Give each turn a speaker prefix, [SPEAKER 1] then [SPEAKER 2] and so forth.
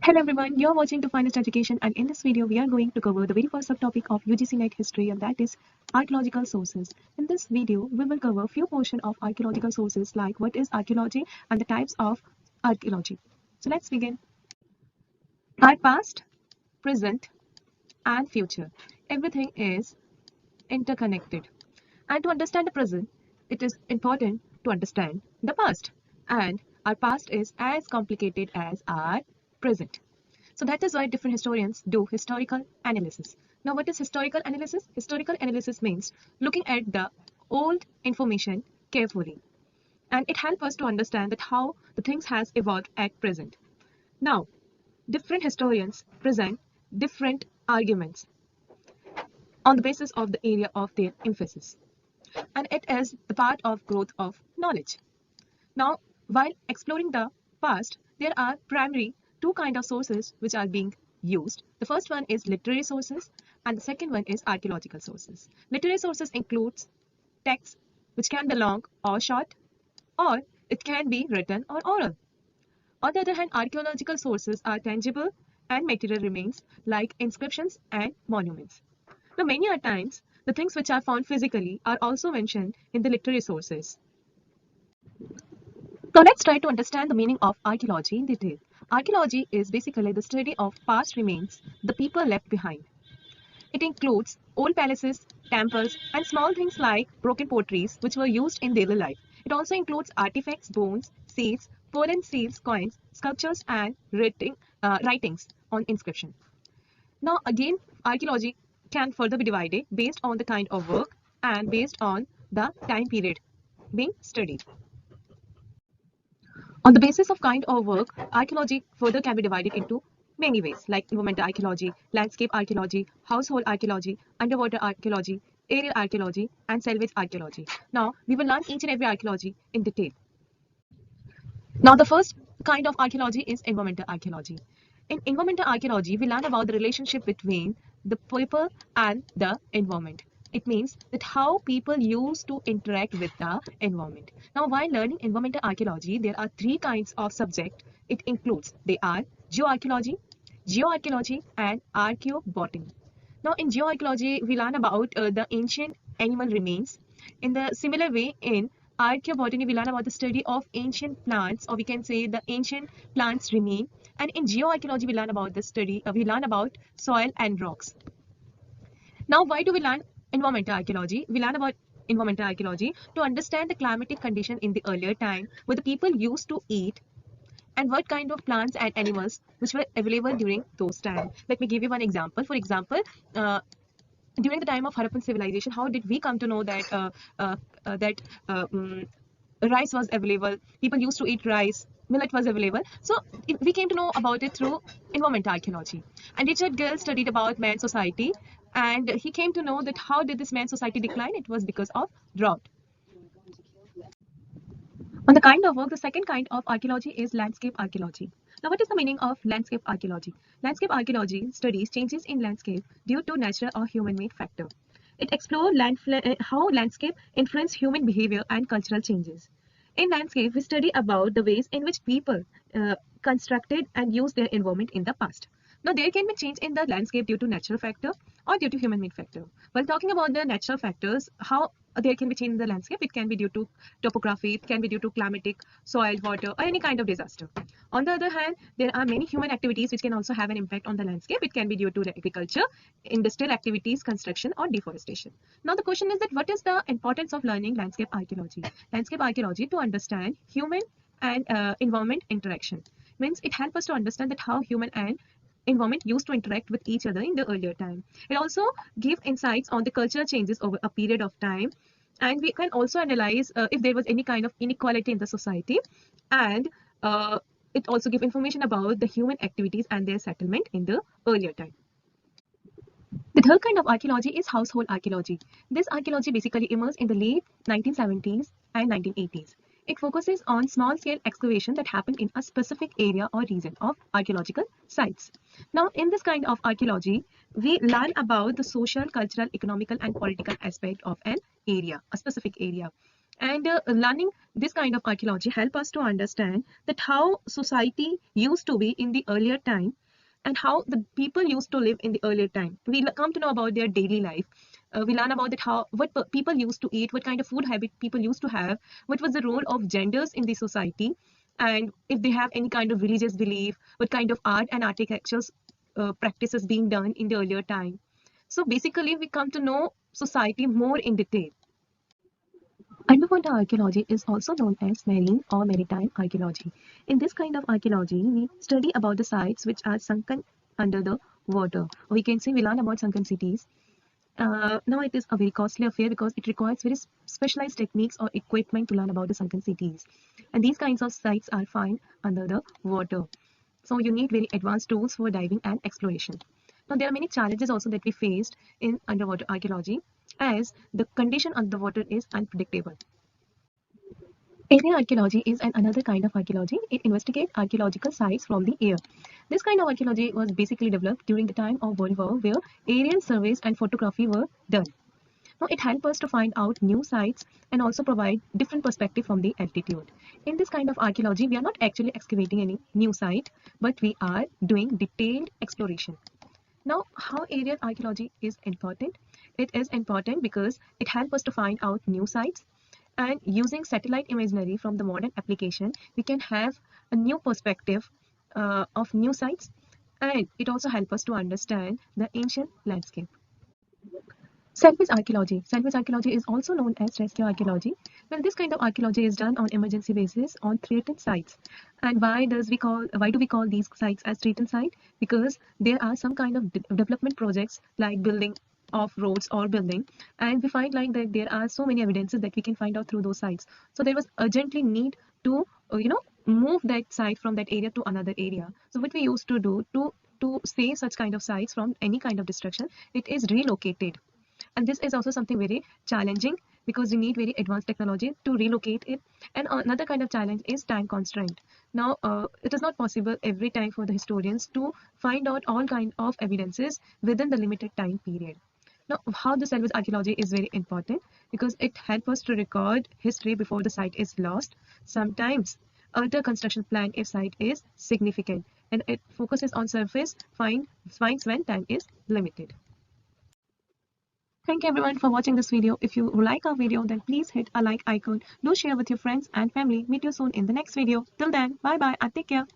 [SPEAKER 1] Hello everyone, you're watching To Finest Education, and in this video we are going to cover the very first subtopic of UGC NET History, and that is archaeological sources. In this video we will cover a few portions of archaeological sources like what is archaeology and the types of archaeology. So let's begin. Our past, present and future. Everything is interconnected. And to understand the present, it is important to understand the past. And our past is as complicated as our present. So that is why different historians do historical analysis. Now, what is historical analysis? Historical analysis means looking at the old information carefully, and it helps us to understand that how the things has evolved at present. Now, different historians present different arguments on the basis of the area of their emphasis, and it is the part of growth of knowledge. Now, while exploring the past, there are primary two kinds of sources which are being used. The first one is literary sources and the second one is archaeological sources. Literary sources includes texts which can be long or short, or it can be written or oral. On the other hand, archaeological sources are tangible and material remains like inscriptions and monuments. Now, many a times, the things which are found physically are also mentioned in the literary sources. Now let's try to understand the meaning of archaeology in detail. Archaeology is basically the study of past remains, the people left behind. It includes old palaces, temples, and small things like broken potteries which were used in daily life. It also includes artifacts, bones, seals, fallen seals, coins, sculptures, and writings on inscription. Now again, archaeology can further be divided based on the kind of work and based on the time period being studied. On the basis of kind of work, archaeology further can be divided into many ways like environmental archaeology, landscape archaeology, household archaeology, underwater archaeology, aerial archaeology, and salvage archaeology. Now, we will learn each and every archaeology in detail. Now, the first kind of archaeology is environmental archaeology. In environmental archaeology, we learn about the relationship between the people and the environment. It means that how people used to interact with the environment. Now, while learning environmental archaeology, there are three kinds of subject. It includes, they are geoarchaeology, geoarchaeology, and archaeobotany. Now, in geoarchaeology, we learn about the ancient animal remains. In the similar way, in archaeobotany, we learn about the study of ancient plants, or we can say the ancient plants remain. And in geoarchaeology, we learn about the study, we learn about soil and rocks. Now, why do we learn environmental archaeology? We learn about environmental archaeology to understand the climatic condition in the earlier time, what the people used to eat, and what kind of plants and animals which were available during those times. Let me give you one example. For example, during the time of Harappan civilization, how did we come to know that rice was available? People used to eat rice. Millet was available. So we came to know about it through environmental archaeology. And Richard Gill studied about man society, and he came to know that how did this man society decline? It was because of drought. On the kind of work, the second kind of archaeology is landscape archaeology. Now, what is the meaning of landscape archaeology? Landscape archaeology studies changes in landscape due to natural or human-made factor. It explores how landscape influence human behavior and cultural changes. In landscape, we study about the ways in which people constructed and used their environment in the past. Now, there can be change in the landscape due to natural factor or due to human-made factor. While talking about the natural factors, how there can be change in the landscape, it can be due to topography, it can be due to climatic, soil, water, or any kind of disaster. On the other hand, there are many human activities which can also have an impact on the landscape. It can be due to the agriculture, industrial activities, construction, or deforestation. Now, the question is that what is the importance of learning landscape archaeology? Landscape archaeology to understand human and environment interaction. Means it helps us to understand that how human and environment used to interact with each other in the earlier time. It also gives insights on the cultural changes over a period of time, and we can also analyze if there was any kind of inequality in the society, and it also gives information about the human activities and their settlement in the earlier time. The third kind of archaeology is household archaeology. This archaeology basically emerged in the late 1970s and 1980s. It focuses on small-scale excavation that happened in a specific area or region of archaeological sites. Now, in this kind of archaeology, we learn about the social, cultural, economical, and political aspect of an area, a specific area. And learning this kind of archaeology help us to understand that how society used to be in the earlier time and how the people used to live in the earlier time. We come to know about their daily life. We learn about that how people used to eat, what kind of food habit people used to have, what was the role of genders in the society, and if they have any kind of religious belief, what kind of art and architectural practices being done in the earlier time. So basically, we come to know society more in detail. Underwater archaeology is also known as marine or maritime archaeology. In this kind of archaeology, we study about the sites which are sunken under the water. We can say we learn about sunken cities. Now it is a very costly affair because it requires very specialized techniques or equipment to learn about the sunken cities. And these kinds of sites are found under the water. So you need very advanced tools for diving and exploration. Now there are many challenges also that we faced in underwater archaeology as the condition of the water is unpredictable. Area archaeology is another kind of archaeology. It investigates archaeological sites from the air. This kind of archaeology was basically developed during the time of World War where aerial surveys and photography were done. Now it helps us to find out new sites and also provide different perspective from the altitude. In this kind of archaeology, we are not actually excavating any new site, but we are doing detailed exploration. Now, how aerial archaeology is important? It is important because it helps us to find out new sites, and using satellite imagery from the modern application, we can have a new perspective of new sites, and it also helps us to understand the ancient landscape. Salvage archaeology. Salvage archaeology is also known as rescue archaeology. Well, this kind of archaeology is done on emergency basis on threatened sites. And why do we call these sites as threatened site? Because there are some kind of development projects like building of roads or building, and we find like that there are so many evidences that we can find out through those sites. So there was urgently need to move that site from that area to another area. So what we used to do to save such kind of sites from any kind of destruction, it is relocated. And this is also something very challenging because we need very advanced technology to relocate it. And another kind of challenge is time constraint. Now it is not possible every time for the historians to find out all kind of evidences within the limited time period. Now how the salvage archaeology is very important because it helps us to record history before the site is lost. Sometimes alter construction plan if site is significant, and it focuses on surface finds when time is limited. Thank you everyone for watching this video. If you like our video, then please hit a like icon. Do share with your friends and family. Meet you soon in the next video. Till then, bye bye and take care.